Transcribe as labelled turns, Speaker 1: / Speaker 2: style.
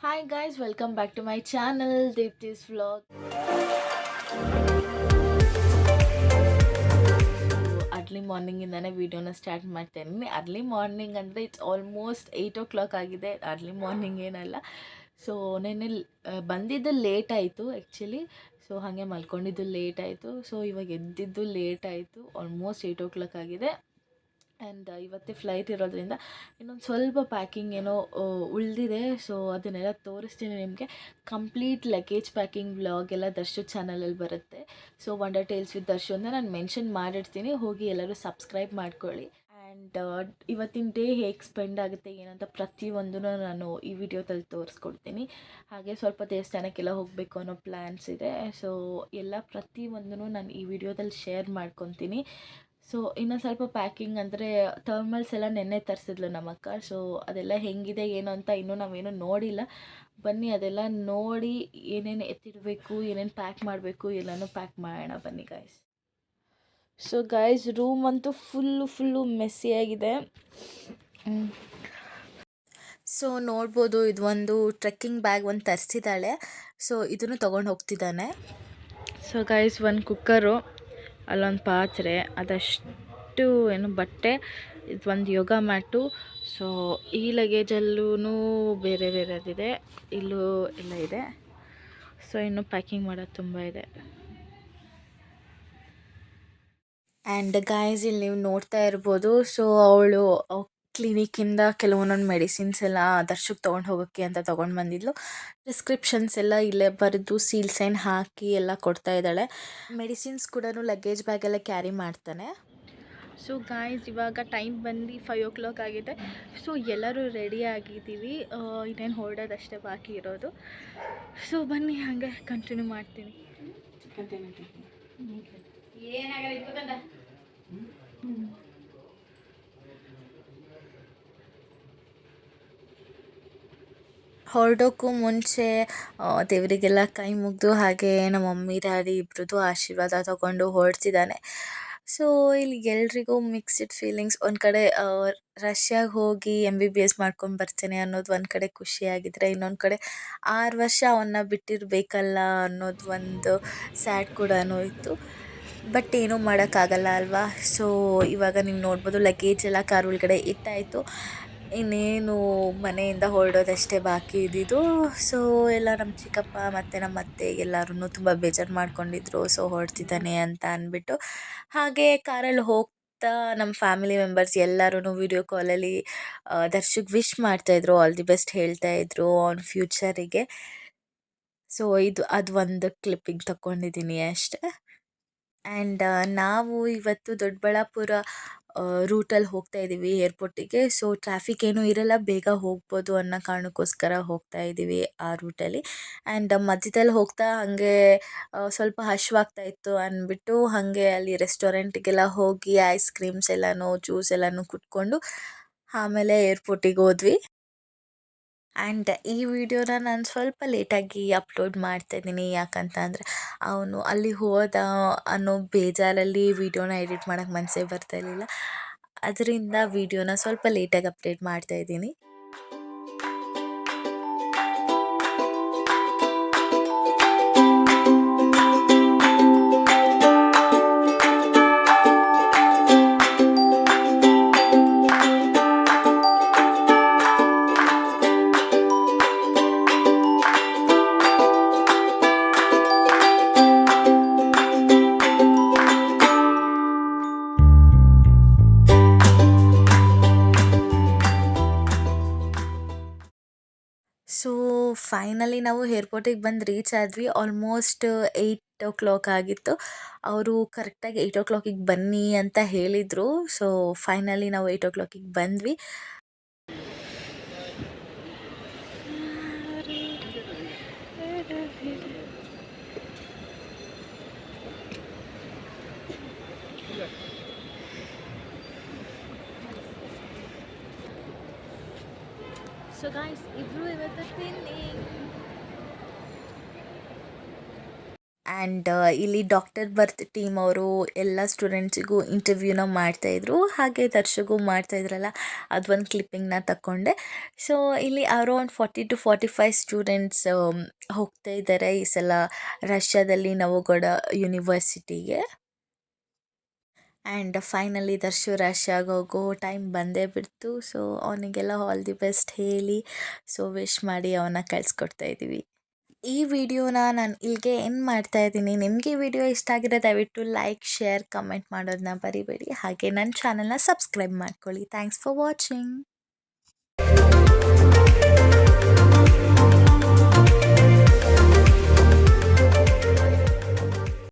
Speaker 1: Hi guys, welcome back to my channel, Deepti's vlog. Early ಮಾರ್ನಿಂಗಿಂದನೇ ವೀಡಿಯೋನ start ಮಾಡ್ತೇನೆ. Early morning ಅಂದರೆ it's almost 8 o'clock ಆಗಿದೆ. Early morning ಏನಲ್ಲ. ಸೊ ನೆನ್ನೆ ಬಂದಿದ್ದು ಲೇಟ್ ಆಯಿತು ಆ್ಯಕ್ಚುಲಿ. ಸೊ ಹಾಗೆ ಮಲ್ಕೊಂಡಿದ್ದು ಲೇಟ್ ಆಯಿತು. ಸೊ ಇವಾಗ ಎದ್ದಿದ್ದು ಲೇಟ್ ಆಯಿತು. ಆಲ್ಮೋಸ್ಟ್ 8 o'clock ಆಗಿದೆ. ಆ್ಯಂಡ್ ಇವತ್ತೇ ಫ್ಲೈಟ್ ಇರೋದ್ರಿಂದ ಇನ್ನೊಂದು ಸ್ವಲ್ಪ ಪ್ಯಾಕಿಂಗ್ ಏನೋ ಉಳಿದಿದೆ. ಸೊ ಅದನ್ನೆಲ್ಲ ತೋರಿಸ್ತೀನಿ ನಿಮಗೆ. ಕಂಪ್ಲೀಟ್ ಲಗೇಜ್ ಪ್ಯಾಕಿಂಗ್ ವ್ಲಾಗ್ ಎಲ್ಲ ದರ್ಶು ಚಾನಲಲ್ಲಿ ಬರುತ್ತೆ. So wonder tiles with Darshu ಅಂತ ನಾನು ಮೆನ್ಷನ್ ಮಾಡಿರ್ತೀನಿ, ಹೋಗಿ ಎಲ್ಲರೂ ಸಬ್ಸ್ಕ್ರೈಬ್ ಮಾಡ್ಕೊಳ್ಳಿ. ಆ್ಯಂಡ್ ಇವತ್ತಿನ ಡೇ ಹೇಗೆ ಸ್ಪೆಂಡ್ ಆಗುತ್ತೆ ಏನಂತ ಪ್ರತಿಯೊಂದೂ ನಾನು ಈ ವಿಡಿಯೋದಲ್ಲಿ ತೋರಿಸ್ಕೊಡ್ತೀನಿ. ಹಾಗೆ ಸ್ವಲ್ಪ ದೇವಸ್ಥಾನಕ್ಕೆಲ್ಲ ಹೋಗಬೇಕು ಅನ್ನೋ ಪ್ಲ್ಯಾನ್ಸ್ ಇದೆ. ಸೊ ಎಲ್ಲ ಪ್ರತಿಯೊಂದೂ ನಾನು ಈ ವಿಡಿಯೋದಲ್ಲಿ ಶೇರ್ ಮಾಡ್ಕೊತೀನಿ. ಸೊ ಇನ್ನು ಸ್ವಲ್ಪ ಪ್ಯಾಕಿಂಗ್ ಅಂದರೆ ಥರ್ಮಲ್ಸ್ ಎಲ್ಲ ನೆನ್ನೆ ತರಿಸಿದ್ಲು ನಮ್ಮಕ್ಕ. ಸೊ ಅದೆಲ್ಲ ಹೆಂಗಿದೆ ಏನು ಅಂತ ಇನ್ನೂ ನಾವೇನು ನೋಡಿಲ್ಲ. ಬನ್ನಿ ಅದೆಲ್ಲ ನೋಡಿ ಏನೇನು ಎತ್ತಿಡಬೇಕು, ಏನೇನು ಪ್ಯಾಕ್ ಮಾಡಬೇಕು ಎಲ್ಲನೂ ಪ್ಯಾಕ್ ಮಾಡೋಣ ಬನ್ನಿ ಗಾಯ್ಸ್. ಸೊ ಗಾಯ್ಸ್, ರೂಮ್ ಅಂತೂ ಫುಲ್ಲು ಮೆಸ್ಸಿಯಾಗಿದೆ. ಸೊ ನೋಡ್ಬೋದು, ಇದು ಒಂದು ಟ್ರೆಕ್ಕಿಂಗ್ ಬ್ಯಾಗ್ ಒಂದು ತರಿಸಿದ್ದಾಳೆ. ಸೊ ಇದನ್ನು ತೊಗೊಂಡು ಹೋಗ್ತಿದ್ದಾನೆ. ಸೊ ಗಾಯ್ಸ್, ಒಂದು ಕುಕ್ಕರು, ಅಲ್ಲೊಂದು ಪಾತ್ರೆ, ಅದಷ್ಟು ಏನು ಬಟ್ಟೆ, ಇದು ಒಂದು ಯೋಗ ಮ್ಯಾಟು. ಸೊ ಈ ಲಗೇಜಲ್ಲೂ ಬೇರೆ ಬೇರೆದಿದೆ, ಇಲ್ಲೂ ಎಲ್ಲ ಇದೆ. ಸೊ ಇನ್ನು ಪ್ಯಾಕಿಂಗ್ ಮಾಡೋದು ತುಂಬ ಇದೆ. ಆ್ಯಂಡ್ ಗಾಯ್ಸ್, ಇಲ್ಲಿ ನೀವು ನೋಡ್ತಾ ಇರ್ಬೋದು. ಸೊ ಅವಳು ಕ್ಲಿನಿಕ್ಕಿಂದ ಕೆಲವೊಂದೊಂದು ಮೆಡಿಸಿನ್ಸ್ ಎಲ್ಲ ದರ್ಶಕ್ಕೆ ತೊಗೊಂಡು ಹೋಗೋಕ್ಕೆ ಅಂತ ತೊಗೊಂಡು ಬಂದಿದ್ಲು. ಪ್ರಿಸ್ಕ್ರಿಪ್ಷನ್ಸ್ ಎಲ್ಲ ಇಲ್ಲೇ ಬರೆದು ಸೀಲ್ ಸೈನ್ ಹಾಕಿ ಎಲ್ಲ ಕೊಡ್ತಾ ಇದ್ದಾಳೆ. ಮೆಡಿಸಿನ್ಸ್ ಕೂಡ ಲಗೇಜ್ ಬ್ಯಾಗೆಲ್ಲ ಕ್ಯಾರಿ ಮಾಡ್ತಾನೆ. ಸೊ ಗಾಯ್ಸ್, ಇವಾಗ ಟೈಮ್ ಬಂದು 5 o'clock ಆಗಿದೆ. ಸೊ ಎಲ್ಲರೂ ರೆಡಿ ಆಗಿದ್ದೀವಿ. ಇನ್ನೇನು ಹೊರಡೋದಷ್ಟೇ ಬಾಕಿ ಇರೋದು. ಸೊ ಬನ್ನಿ ಹಾಗೆ ಕಂಟಿನ್ಯೂ ಮಾಡ್ತೀನಿ. ಹೊರಡೋಕ್ಕೂ ಮುಂಚೆ ದೇವರಿಗೆಲ್ಲ ಕೈ ಮುಗಿದು ಹಾಗೆ ನಮ್ಮ ಮಮ್ಮಿ ಡ್ಯಾಡಿ ಇಬ್ರದ್ದು ಆಶೀರ್ವಾದ ತಗೊಂಡು ಹೊರಡ್ತಿದ್ದಾನೆ. ಸೊ ಇಲ್ಲಿ ಎಲ್ರಿಗೂ ಮಿಕ್ಸ್ಡ್ ಫೀಲಿಂಗ್ಸ್. ಒಂದು ಕಡೆ ರಷ್ಯಾಗೆ ಹೋಗಿ MBBS ಮಾಡ್ಕೊಂಡು ಬರ್ತೇನೆ ಅನ್ನೋದು ಒಂದು ಕಡೆ ಖುಷಿಯಾಗಿದ್ದರೆ, ಇನ್ನೊಂದು ಕಡೆ 6 ವರ್ಷ ಅವನ್ನ ಬಿಟ್ಟಿರಬೇಕಲ್ಲ ಅನ್ನೋದು ಒಂದು ಸ್ಯಾಡ್ ಕೂಡ ಇತ್ತು. ಬಟ್ ಏನೂ ಮಾಡೋಕ್ಕಾಗಲ್ಲ ಅಲ್ವಾ. ಸೊ ಇವಾಗ ನೀವು ನೋಡ್ಬೋದು, ಲಗೇಜ್ ಎಲ್ಲ ಕಾರ್ ಒಳಗಡೆ ಇಟ್ಟಾಯಿತು. ಇನ್ನೇನು ಮನೆಯಿಂದ ಹೊರಡೋದಷ್ಟೇ ಬಾಕಿ ಇದ್ದಿದ್ದು. ಸೊ ಎಲ್ಲ ನಮ್ಮ ಚಿಕ್ಕಪ್ಪ ಮತ್ತು ನಮ್ಮ ಅತ್ತೆ ಎಲ್ಲರೂ ತುಂಬ ಬೇಜಾರು ಮಾಡ್ಕೊಂಡಿದ್ರು. ಸೊ ಹೊರಡ್ತಿದ್ದಾನೆ ಅಂತ ಅಂದ್ಬಿಟ್ಟು ಹಾಗೆ ಕಾರಲ್ಲಿ ಹೋಗ್ತಾ ನಮ್ಮ ಫ್ಯಾಮಿಲಿ ಮೆಂಬರ್ಸ್ ಎಲ್ಲರೂ ವಿಡಿಯೋ ಕಾಲಲ್ಲಿ ದರ್ಶಕ್ ವಿಶ್ ಮಾಡ್ತಾಯಿದ್ರು, ಆಲ್ ದಿ ಬೆಸ್ಟ್ ಹೇಳ್ತಾಯಿದ್ರು ಅವ್ನ ಫ್ಯೂಚರಿಗೆ. ಸೊ ಅದು ಒಂದು ಕ್ಲಿಪ್ಪಿಂಗ್ ತಗೊಂಡಿದ್ದೀನಿ ಅಷ್ಟೇ. ಆ್ಯಂಡ್ ನಾವು ಇವತ್ತು ದೊಡ್ಡಬಳ್ಳಾಪುರ ರೂಟಲ್ಲಿ ಹೋಗ್ತಾ ಇದ್ದೀವಿ ಏರ್ಪೋರ್ಟಿಗೆ. ಸೊ ಟ್ರಾಫಿಕ್ ಏನೂ ಇರಲ್ಲ, ಬೇಗ ಹೋಗ್ಬೋದು ಅನ್ನೋ ಕಾರಣಕ್ಕೋಸ್ಕರ ಹೋಗ್ತಾ ಇದ್ದೀವಿ ಆ ರೂಟಲ್ಲಿ. ಆ್ಯಂಡ್ ಮಧ್ಯದಲ್ಲಿ ಹೋಗ್ತಾ ಹಾಗೆ ಸ್ವಲ್ಪ ಹಶ್ವಾಗ್ತಾ ಇತ್ತು ಅಂದ್ಬಿಟ್ಟು ಹಾಗೆ ಅಲ್ಲಿ ರೆಸ್ಟೋರೆಂಟಿಗೆಲ್ಲ ಹೋಗಿ ಐಸ್ ಕ್ರೀಮ್ಸ್ ಎಲ್ಲನೂ ಜ್ಯೂಸ್ ಎಲ್ಲನೂ ಕುಟ್ಕೊಂಡು ಆಮೇಲೆ ಏರ್ಪೋರ್ಟಿಗೆ ಹೋದ್ವಿ. ಆ್ಯಂಡ್ ಈ ವಿಡಿಯೋನ ನಾನು ಸ್ವಲ್ಪ ಲೇಟಾಗಿ ಅಪ್ಲೋಡ್ ಮಾಡ್ತಾಯಿದ್ದೀನಿ. ಯಾಕಂತ ಅಂದರೆ ಅವನು ಅಲ್ಲಿ ಹೋದ ಅನ್ನೋ ಬೇಜಾರಲ್ಲಿ ವಿಡಿಯೋನ ಎಡಿಟ್ ಮಾಡೋಕ್ಕೆ ಮನಸ್ಸೇ ಬರ್ತಾಯಿರಲಿಲ್ಲ. ಅದರಿಂದ ವಿಡಿಯೋನ ಸ್ವಲ್ಪ ಲೇಟಾಗಿ ಅಪ್ಡೇಟ್ ಮಾಡ್ತಾಯಿದ್ದೀನಿ. ಸೊ ಫೈನಲಿ ನಾವು ಏರ್ಪೋರ್ಟಿಗೆ ಬಂದು ರೀಚ್ ಆದ್ವಿ. ಆಲ್ಮೋಸ್ಟ್ 8 o'clock ಆಗಿತ್ತು. ಅವರು ಕರೆಕ್ಟಾಗಿ 8 o'clock ಬನ್ನಿ ಅಂತ ಹೇಳಿದರು. ಸೊ ಫೈನಲಿ ನಾವು 8 o'clock ಬಂದ್ವಿ. ಸೊ ಗಾಯ್ಸ್, ಇಬ್ಬರು ಇವತ್ತು ಟ್ವಿನ್ನಿಂಗ್. ಆ್ಯಂಡ್ ಇಲ್ಲಿ ಡಾಕ್ಟರ್ ಬರ್ತ್ ಟೀಮ್ ಅವರು ಎಲ್ಲ ಸ್ಟೂಡೆಂಟ್ಸಿಗೂ ಇಂಟರ್ವ್ಯೂನ ಮಾಡ್ತಾಯಿದ್ರು, ಹಾಗೆ ದರ್ಶಗೂ ಮಾಡ್ತಾಯಿದ್ರಲ್ಲ ಅದೊಂದು ಕ್ಲಿಪ್ಪಿಂಗ್ನ ತಗೊಂಡೆ. ಸೊ ಇಲ್ಲಿ ಅರೌಂಡ್ 40 to 45 ಸ್ಟೂಡೆಂಟ್ಸ್ ಹೋಗ್ತಾ ಇದ್ದಾರೆ ಈ ಸಲ ರಷ್ಯಾದಲ್ಲಿ ನವೋಗಢ ಯೂನಿವರ್ಸಿಟಿಗೆ. ಆ್ಯಂಡ್ ಫೈನಲಿ ರಷ್ಯಾಗೆ ಹೋಗೋ ಟೈಮ್ ಬಂದೇ ಬಿಡ್ತು. ಸೊ ಅವನಿಗೆಲ್ಲ ಆಲ್ ದಿ ಬೆಸ್ಟ್ ಹೇಳಿ, ಸೊ ವಿಶ್ ಮಾಡಿ ಅವನ್ನ ಕಳಿಸ್ಕೊಡ್ತಾ ಇದ್ದೀವಿ. ಈ ವಿಡಿಯೋನ ನಾನು ಇಲ್ಲಿಗೆ ಎಂಡ್ ಮಾಡ್ತಾ ಇದ್ದೀನಿ. ನಿಮಗೆ ಈ ವಿಡಿಯೋ ಇಷ್ಟ ಆಗಿದ್ರೆ ದಯವಿಟ್ಟು ಲೈಕ್, ಶೇರ್, ಕಮೆಂಟ್ ಮಾಡೋದನ್ನ ಬರಿಬೇಡಿ. ಹಾಗೆ ನನ್ನ ಚಾನಲ್ನ ಸಬ್ಸ್ಕ್ರೈಬ್ ಮಾಡ್ಕೊಳ್ಳಿ. Thanks for watching.